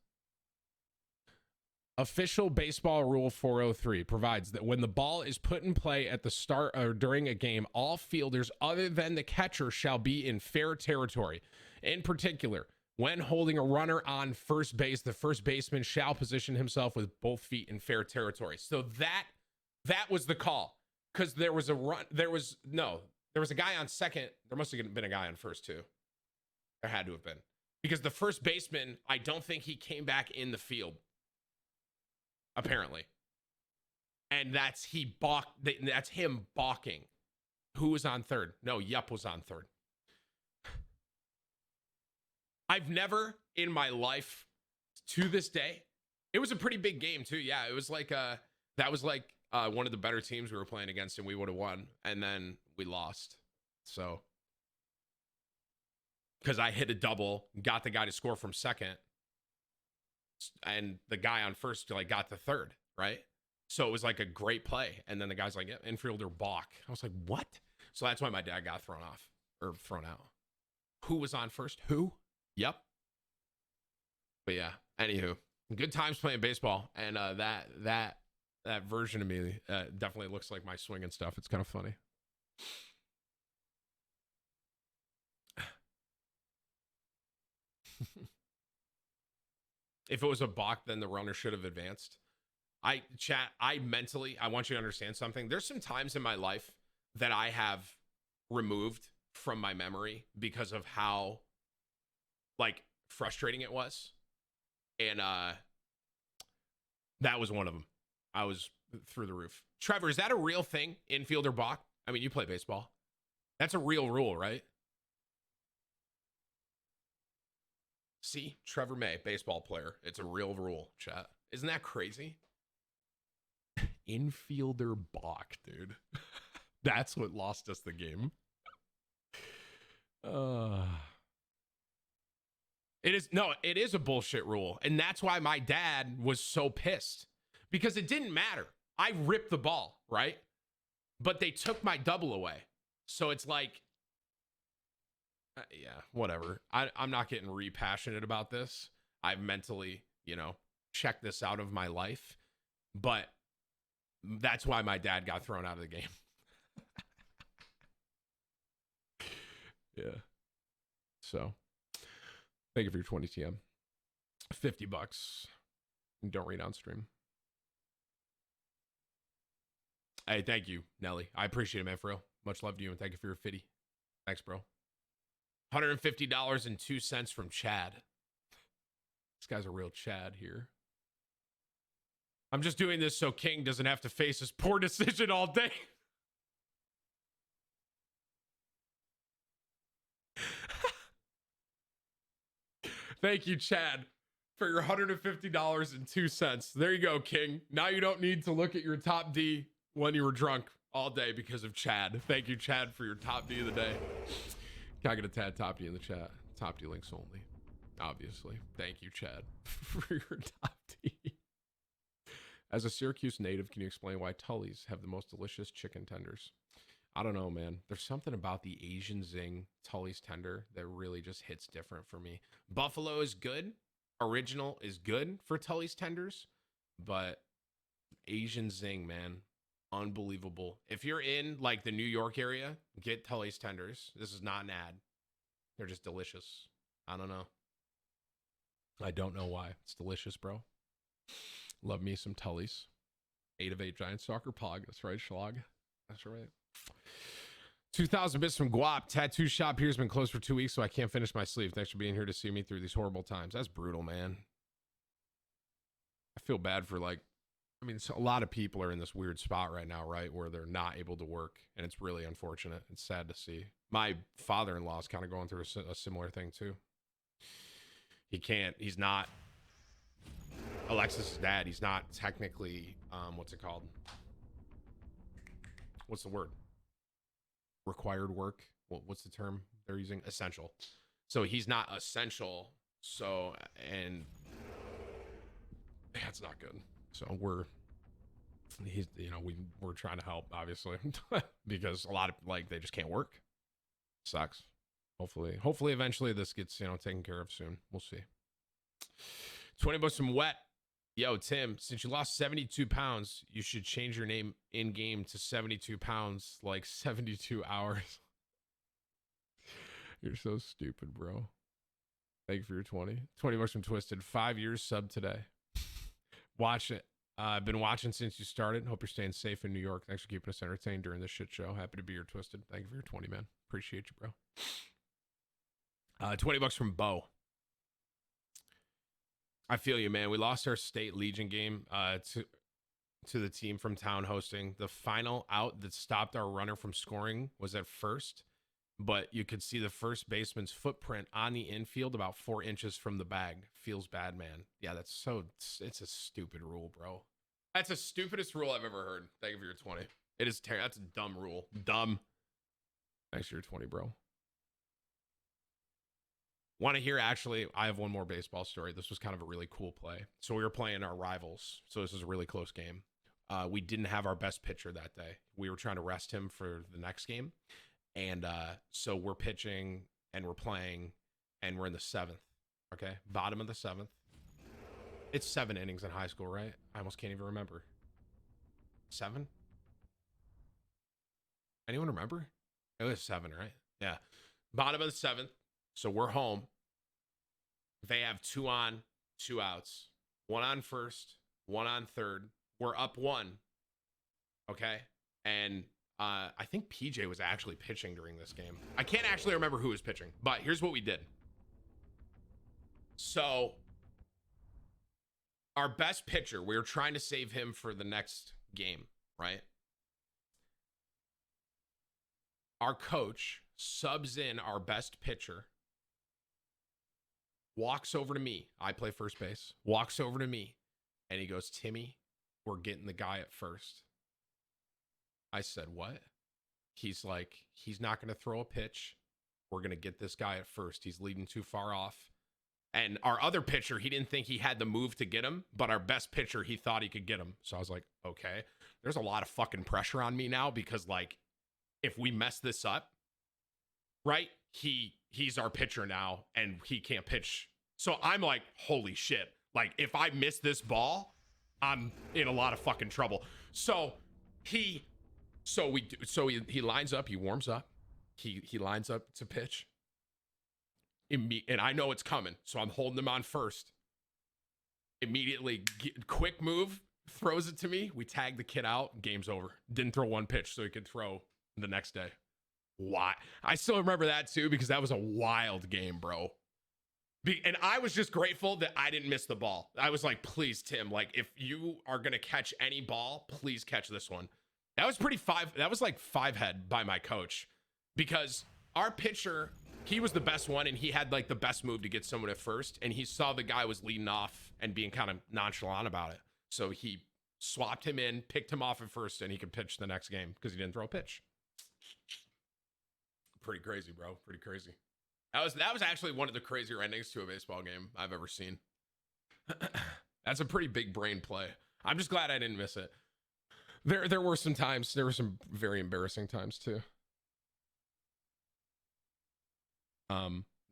Official baseball rule 403 provides that when the ball is put in play at the start or during a game, all fielders other than the catcher shall be in fair territory. In particular, when holding a runner on first base, the first baseman shall position himself with both feet in fair territory. So that was the call, because there was a guy on second. There must have been a guy on first too. There had to have been, because the first baseman, I don't think he came back in the field, apparently. And that's him balking. Who was on third? No, Yup was on third. I've never in my life, to this day, it was a pretty big game too. Yeah, it was like that was like one of the better teams we were playing against, and we would have won, and then we lost. So, because I hit a double, got the guy to score from second, and the guy on first like got to third, right? So it was like a great play, and then the guy's like, yeah, infielder balk. I was like, what? So that's why my dad got thrown out. Who was on first? Who? Yep. But yeah, anywho, good times playing baseball, and that version of me definitely looks like my swing and stuff. It's kind of funny. If it was a balk, then the runner should have advanced. I want you to understand something. There's some times in my life that I have removed from my memory because of how like frustrating it was. And that was one of them. I was through the roof. Trevor, is that a real thing? Infielder balk? I mean, you play baseball. That's a real rule, right? See, Trevor May, baseball player. It's a real rule, chat. Isn't that crazy? Infielder balk, dude. That's what lost us the game. It is a bullshit rule. And that's why my dad was so pissed. Because it didn't matter. I ripped the ball, right? But they took my double away. So it's like, yeah, whatever. I'm not getting passionate about this. I've mentally, checked this out of my life. But that's why my dad got thrown out of the game. Yeah. So, thank you for your 20 TM. $50. Don't read on stream. Hey, thank you, Nelly. I appreciate it, man, for real. Much love to you, and thank you for your 50. Thanks, bro. $150.02 from Chad. This guy's a real Chad here. I'm just doing this so King doesn't have to face his poor decision all day. Thank you, Chad, for your $150.02. There you go, King. Now you don't need to look at your top D when you were drunk all day because of Chad. Thank you, Chad, for your top D of the day. Can I get a tad top D in the chat? Top D links only, obviously. Thank you, Chad, for your top D. As a Syracuse native, can you explain why Tully's have the most delicious chicken tenders? I don't know, man. There's something about the Asian Zing Tully's tender that really just hits different for me. Buffalo is good. Original is good for Tully's tenders, but Asian Zing, man, unbelievable. If you're in like the New York area, get Tully's tenders. This is not an ad. They're just delicious. I don't know. I don't know why. It's delicious, bro. Love me some Tully's. 8 of 8 giant soccer pog. That's right, Schlag. That's right. 2,000 bits from Guap. Tattoo shop here's been closed for 2 weeks, so I can't finish my sleeve. Thanks for being here to see me through these horrible times. That's brutal, man. I feel bad for like, I mean, a lot of people are in this weird spot right now, right? Where they're not able to work, and it's really unfortunate. It's sad to see. My father-in-law is kind of going through a similar thing too. He's not, Alexis's dad, he's not technically, what's it called? What's the word? Required work. What's the term they're using? Essential. So he's not essential. So, and that's not good. So we're trying to help, obviously, because a lot of like, they just can't work. Sucks. Hopefully eventually this gets, taken care of soon. We'll see. 20 bucks from Wet. Yo, Tim, since you lost 72 pounds, you should change your name in game to 72 pounds, like 72 hours. You're so stupid, bro. Thank you for your 20. 20 bucks from Twisted. 5 years sub today. Watch it. I've been watching since you started. Hope you're staying safe in New York. Thanks for keeping us entertained during this shit show. Happy to be your Twisted. Thank you for your 20, man. Appreciate you, bro. 20 bucks from Bo. I feel you, man. We lost our state Legion game to the team from town hosting. The final out that stopped our runner from scoring was at first, but you could see the first baseman's footprint on the infield about 4 inches from the bag. Feels bad, man. Yeah, it's a stupid rule, bro. That's the stupidest rule I've ever heard. Thank you for your 20. It is terrible. That's a dumb rule. Dumb. Thanks for your 20, bro. Want to hear, actually, I have one more baseball story. This was kind of a really cool play. So we were playing our rivals. So this was a really close game. We didn't have our best pitcher that day. We were trying to rest him for the next game. And so we're pitching and we're playing and we're in the 7th. Okay. Bottom of the 7th. It's 7 innings in high school, right? I almost can't even remember. 7? Anyone remember? It was 7, right? Yeah. Bottom of the 7th. So we're home. They have 2 on, 2 outs. 1 on first, 1 on third. We're up 1. Okay. And I think PJ was actually pitching during this game. I can't actually remember who was pitching, but here's what we did. So our best pitcher, we were trying to save him for the next game, right? Our coach subs in our best pitcher, walks over to me. I play first base. Walks over to me, and he goes, Timmy, we're getting the guy at first. I said, what? He's like, he's not going to throw a pitch. We're going to get this guy at first. He's leading too far off. And our other pitcher, he didn't think he had the move to get him, but our best pitcher, he thought he could get him. So I was like, okay, there's a lot of fucking pressure on me now because, like, if we mess this up, right, he's our pitcher now and he can't pitch. So I'm like, holy shit. Like, if I miss this ball, I'm in a lot of fucking trouble. So he lines up, he warms up, he lines up to pitch. And I know it's coming, so I'm holding him on first. Immediately, quick move, throws it to me. We tag the kid out, game's over. Didn't throw 1 pitch so he could throw the next day. Why? I still remember that too because that was a wild game, bro. And I was just grateful that I didn't miss the ball. I was like, please, Tim, like, if you are going to catch any ball, please catch this one. That was like 5 head by my coach because our pitcher, he was the best one and he had like the best move to get someone at first. And he saw the guy was leading off and being kind of nonchalant about it. So he swapped him in, picked him off at first, and he could pitch the next game because he didn't throw a pitch. Pretty crazy, bro. Pretty crazy. That was actually one of the crazier endings to a baseball game I've ever seen. That's a pretty big brain play. I'm just glad I didn't miss it. There were some times. There were some very embarrassing times too.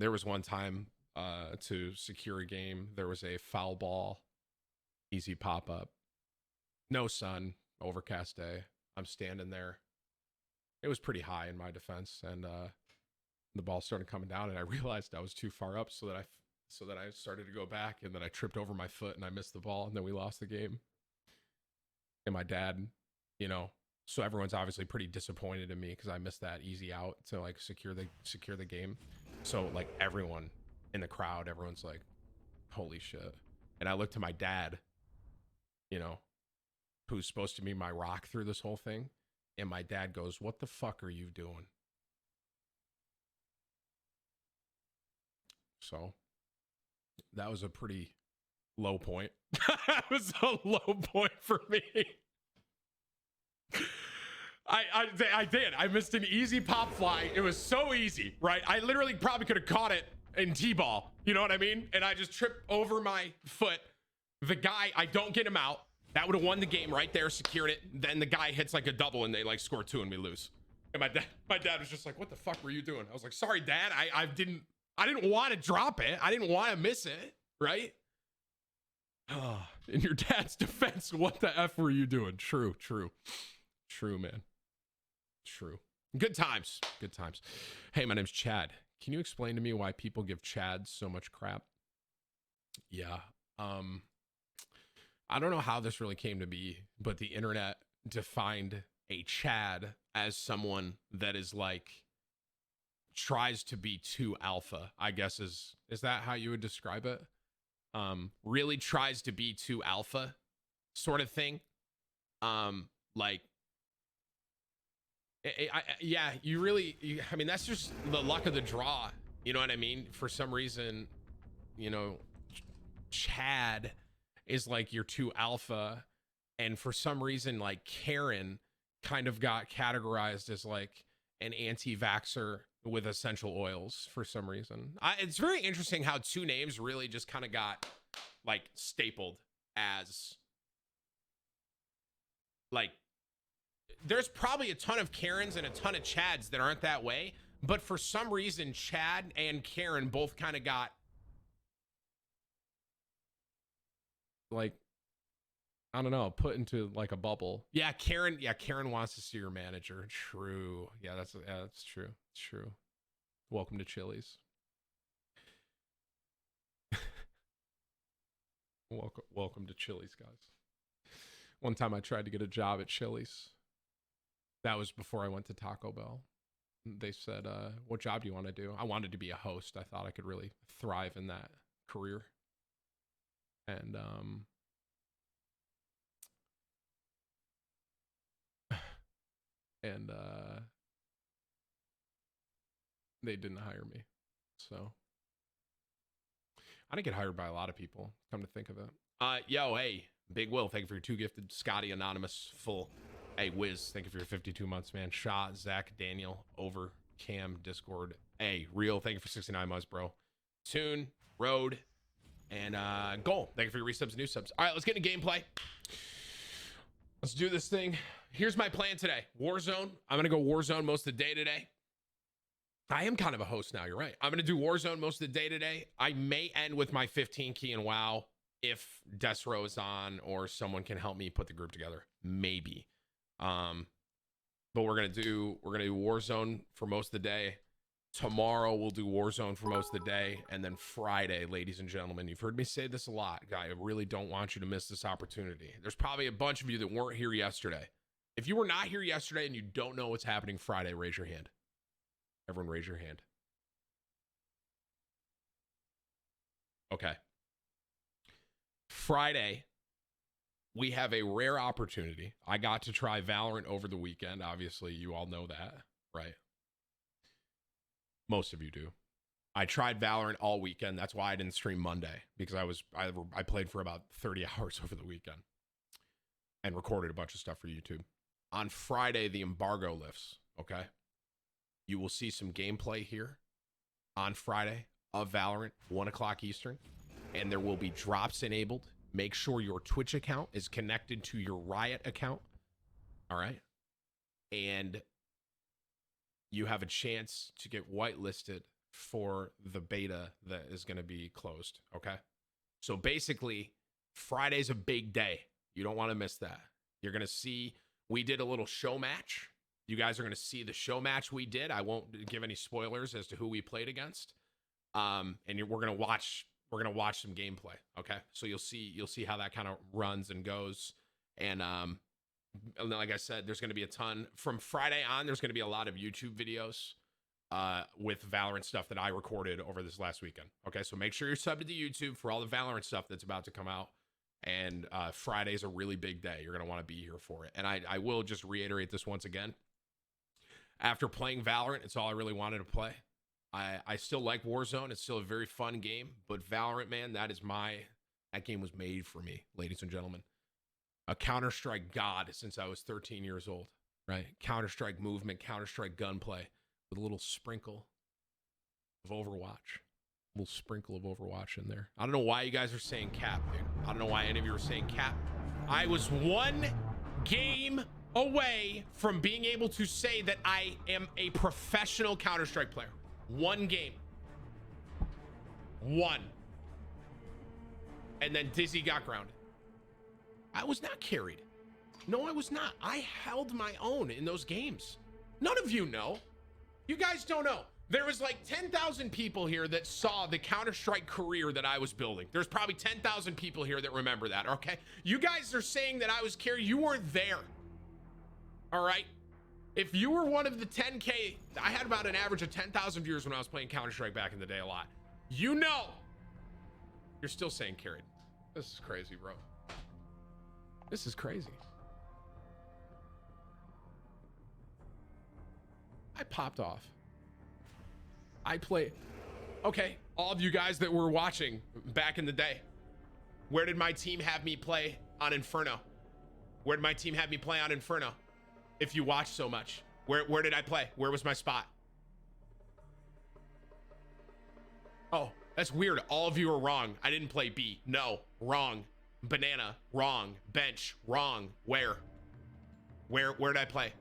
There was one time to secure a game. There was a foul ball, easy pop up, no sun, overcast day. I'm standing there. It was pretty high in my defense, and the ball started coming down, and I realized I was too far up, so that I started to go back, and then I tripped over my foot, and I missed the ball, and then we lost the game. And my dad, you know, so everyone's obviously pretty disappointed in me because I missed that easy out to like secure the game. So like everyone in the crowd, everyone's like, holy shit. And I looked to my dad, you know, who's supposed to be my rock through this whole thing. And my dad goes, what the fuck are you doing? So that was a pretty low point. That was a low point for me. I did. I missed an easy pop fly. It was so easy, right? I literally probably could have caught it in T-ball. You know what I mean? And I just tripped over my foot. The guy, I don't get him out. That would have won the game right there, secured it. Then the guy hits like a double and they like score 2 and we lose. And my dad was just like, what the fuck were you doing? I was like, sorry, Dad. I didn't want to drop it. I didn't want to miss it, right? In your dad's defense, what the F were you doing? True, man. True. Good times. Hey, my name's Chad. Can you explain to me why people give Chad so much crap? Yeah. I don't know how this really came to be, but the internet defined a Chad as someone that is like tries to be too alpha, I guess is that how you would describe it? Really tries to be too alpha sort of thing. Like yeah, I mean, that's just the luck of the draw. You know what I mean? For some reason, you know, Chad is like you're too alpha. And for some reason, like Karen kind of got categorized as like an anti-vaxxer with essential oils for some reason. It's very interesting how 2 names really just kind of got like stapled as like, there's probably a ton of Karens and a ton of Chads that aren't that way, but for some reason, Chad and Karen both kind of got like, I don't know, put into like a bubble. Yeah, Karen wants to see your manager. True. Yeah, that's true. It's true. Welcome to Chili's. Welcome to Chili's, guys. One time I tried to get a job at Chili's. That was before I went to Taco Bell. They said, what job do you want to do? I wanted to be a host. I thought I could really thrive in that career. And they didn't hire me. So I didn't get hired by a lot of people, come to think of it. Yo, hey, Big Will, thank you for your 2 gifted. Scotty Anonymous, full. Hey, Wiz, thank you for your 52 months, man. Shot, Zach, Daniel, Over, Cam, Discord. Hey, Real, thank you for 69 months, bro. Tune, Road, and Goal. Thank you for your resubs and new subs. All right, let's get into gameplay. Let's do this thing. Here's my plan today. Warzone. I'm going to go Warzone most of the day today. I am kind of a host now, you're right. I'm going to do Warzone most of the day today. I may end with my 15 key in WoW if Desro is on or someone can help me put the group together. Maybe. But we're gonna do Warzone for most of the day. Tomorrow we'll do Warzone for most of the day, and then Friday, ladies and gentlemen, you've heard me say this a lot, guy. I really don't want you to miss this opportunity. There's probably a bunch of you that weren't here yesterday. If you were not here yesterday and you don't know what's happening Friday, raise your hand. Everyone raise your hand. Okay. Friday, we have a rare opportunity. I got to try Valorant over the weekend. Obviously, you all know that, right? Most of you do. I tried Valorant all weekend. That's why I didn't stream Monday, because I played for about 30 hours over the weekend and recorded a bunch of stuff for YouTube. On Friday, the embargo lifts, okay? You will see some gameplay here on Friday of Valorant, 1 o'clock Eastern, and there will be drops enabled. Make sure your Twitch account is connected to your Riot account. All right. And you have a chance to get whitelisted for the beta that is going to be closed. Okay. So basically, Friday's a big day. You don't want to miss that. You're going to see, we did a little show match. You guys are going to see the show match we did. I won't give any spoilers as to who we played against. And we're going to watch some gameplay. Okay. So you'll see how that kind of runs and goes. And like I said, there's going to be a ton from Friday on. There's going to be a lot of YouTube videos with Valorant stuff that I recorded over this last weekend. Okay, so make sure you're subbed to the YouTube for all the Valorant stuff that's about to come out. And Friday's a really big day. You're going to want to be here for it. And I will just reiterate this once again. After playing Valorant, it's all I really wanted to play. I still like Warzone. It's still a very fun game. But Valorant, man, that game was made for me, ladies and gentlemen. A Counter-Strike god since I was 13 years old, right? Counter-Strike movement, Counter-Strike gunplay with a little sprinkle of Overwatch. A little sprinkle of Overwatch in there. I don't know why you guys are saying cap, dude. I don't know why any of you are saying cap. I was one game away from being able to say that I am a professional Counter-Strike player. One game. One. And then Dizzy got grounded. I was not carried. No, I was not. I held my own in those games. None of you know. You guys don't know. There was like 10,000 people here that saw the Counter-Strike career that I was building. There's probably 10,000 people here that remember that, okay? You guys are saying that I was carried. You weren't there. All right? If you were one of the 10K, I had about an average of 10,000 viewers when I was playing Counter-Strike back in the day a lot. You know. You're still saying carried. This is crazy, bro. This is crazy. I popped off. I play. Okay, all of you guys that were watching back in the day, where did my team have me play on Inferno? Where did my team have me play on Inferno? If you watch so much, where did I play? Where was my spot? Oh, that's weird. All of you are wrong. I didn't play B. No, wrong. Banana, wrong. Bench, wrong. Where did I play?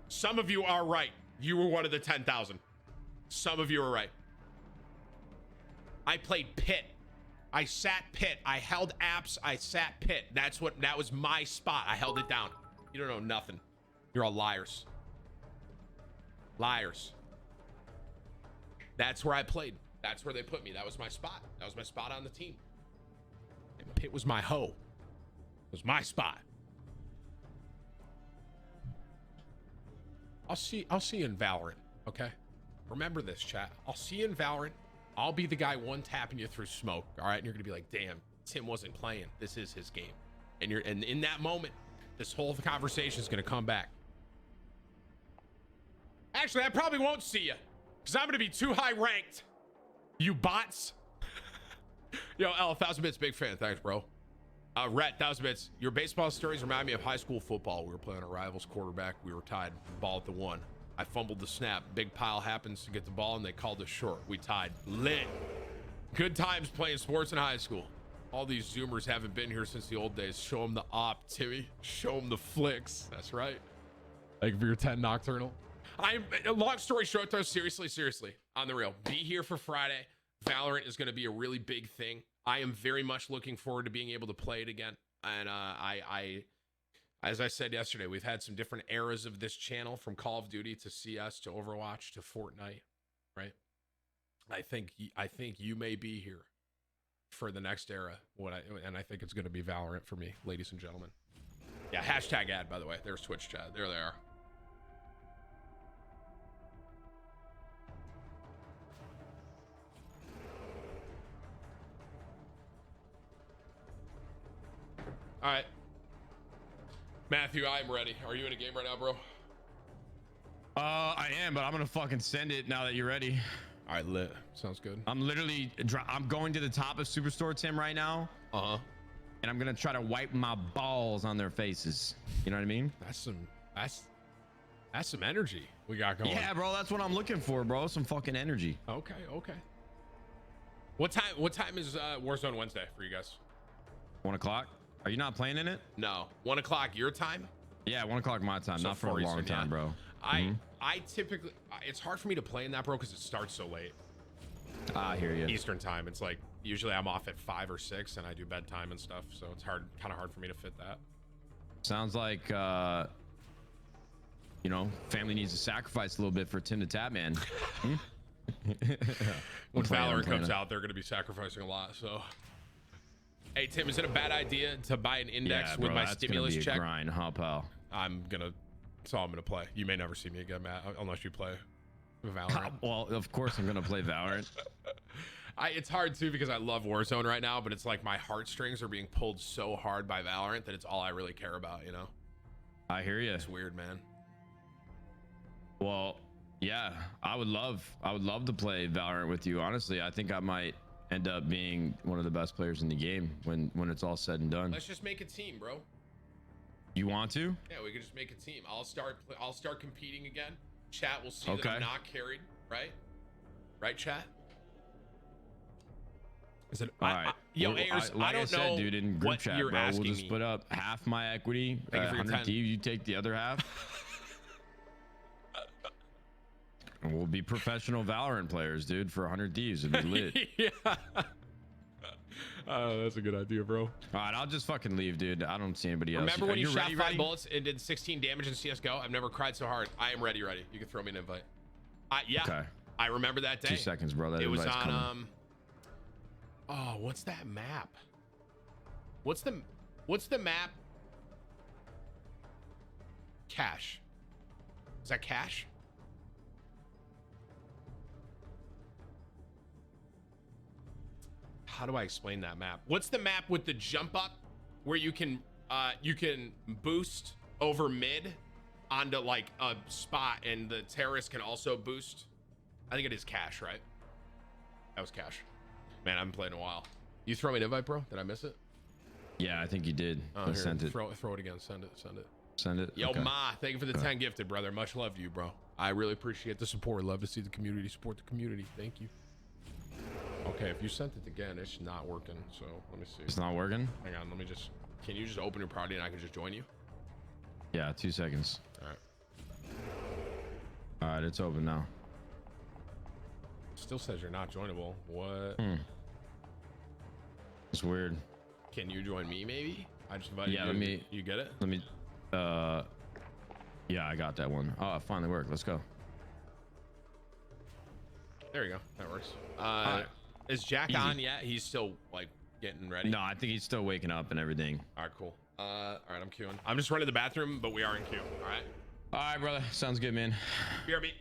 Some of you are right. You were one of the 10,000. Some of you are right. I played pit. I sat pit. I held apps. I sat pit. That was my spot. I held it down. You don't know nothing. You're all liars. Liars. That's where I played. That's where they put me. That was my spot. That was my spot on the team. And pit was my hoe. It was my spot. I'll see you in Valorant, okay? Remember this, chat. I'll see you in Valorant. I'll be the guy one tapping you through smoke, all right? And you're gonna be like, damn, Tim wasn't playing. This is his game. And in that moment, this whole conversation is gonna come back. Actually, I probably won't see you because I'm gonna be too high ranked. You bots. Yo, L, 1,000 bits, big fan. Thanks, bro. Rhett, 1,000 bits. Your baseball stories remind me of high school football. We were playing a rival's quarterback. We were tied. Ball at the 1. I fumbled the snap. Big pile happens to get the ball, and they called us short. We tied. Lit. Good times playing sports in high school. All these Zoomers haven't been here since the old days. Show them the op, Timmy. Show them the flicks. That's right. Thank you for your 10 Nocturnal. Long story short, though, seriously, on the real. Be here for Friday. Valorant is going to be a really big thing. I am very much looking forward to being able to play it again. And as I said yesterday, we've had some different eras of this channel, from Call of Duty to CS to Overwatch to Fortnite, right? I think you may be here for the next era. And I think it's going to be Valorant for me, ladies and gentlemen. Yeah, hashtag ad, by the way. There's Twitch chat. There they are. All right, Matthew, I'm ready. Are you in a game right now, bro? I am, but I'm gonna fucking send it now that you're ready. All right, lit. Sounds good. I'm going to the top of Superstore, Tim, right now. And I'm gonna try to wipe my balls on their faces. You know what I mean? That's some energy we got going. Yeah, bro, that's what I'm looking for, bro. Some fucking energy. Okay. What time is Warzone Wednesday for you guys? 1 o'clock. Are you not playing in it? No. 1 o'clock your time? Yeah, 1 o'clock my time. So Not for a 4 long Eastern, time, yeah. bro. I typically, it's hard for me to play in that, bro, because it starts so late. I hear you. Eastern time. It's like usually I'm off at 5 or 6, and I do bedtime and stuff, so it's kind of hard for me to fit that. Sounds like you know, family needs to sacrifice a little bit for TimTheTatman. When Valorant comes out, they're going to be sacrificing a lot. So, hey Tim, is it a bad idea to buy an index Yeah, with bro, my that's stimulus gonna be check? a grind, huh, pal? That's all I'm gonna play. You may never see me again, Matt, unless you play Valorant. Well, of course I'm gonna play Valorant. It's hard too because I love Warzone right now, but it's like my heartstrings are being pulled so hard by Valorant that it's all I really care about, you know? I hear you. It's weird, man. Well, yeah, I would love to play Valorant with you. Honestly, I think I might end up being one of the best players in the game when it's all said and done. Let's just make a team, bro. You want to? Yeah, we could just make a team. I'll start competing again. Chat will see that Okay. I'm not carried, right? Right, chat? Is it All right. yo, Well, Ayers, I like don't said, know dude, in group what chat, you're bro. asking We'll just me. split up half my equity. Thank you for your 100 time. Thieves, you take the other half. And we'll be professional Valorant players, dude, for 100 Thieves. It'd be lit. Yeah. That's a good idea, bro. All right, I'll just fucking leave, dude. I don't see anybody else. Remember Are when you shot ready, 5 ready? bullets and did 16 damage in CSGO? I've never cried so hard. I am ready. You can throw me an invite. Yeah. Okay. I remember that day. 2 seconds, bro. That It was invite's on coming. oh, what's that map? What's the map? Cash. Is that Cash? How do I explain that map? What's the map with the jump up where you can boost over mid onto like a spot and the terrorist can also boost? I think it is Cash, right? That was Cash. Man, I haven't played in a while. You throw me an invite, bro? Did I miss it? Yeah, I think you did. Oh, I here, sent it. throw it again. Send it. Send it. Yo, Okay. Ma, thank you for the 10 gifted, brother. Much love to you, bro. I really appreciate the support. Love to see the community support the community. Thank you. Okay, if you sent it again, it's not working. So let me see. It's not working? Hang on, can you just open your party and I can just join you? Yeah, 2 seconds. All right. All right, it's open now. Still says you're not joinable. What? It's weird. Can you join me maybe? I just invited you. Yeah, let me. You get it? Let me. Yeah, I got that one. Oh, it finally worked. Let's go. There you go. That works. right. Is Jack Easy. on yet? He's still like getting ready. No, I think he's still waking up and everything. All right, cool. All right, I'm queuing. I'm just running to the bathroom, but we are in queue. All right. All right, brother. Sounds good, man. BRB.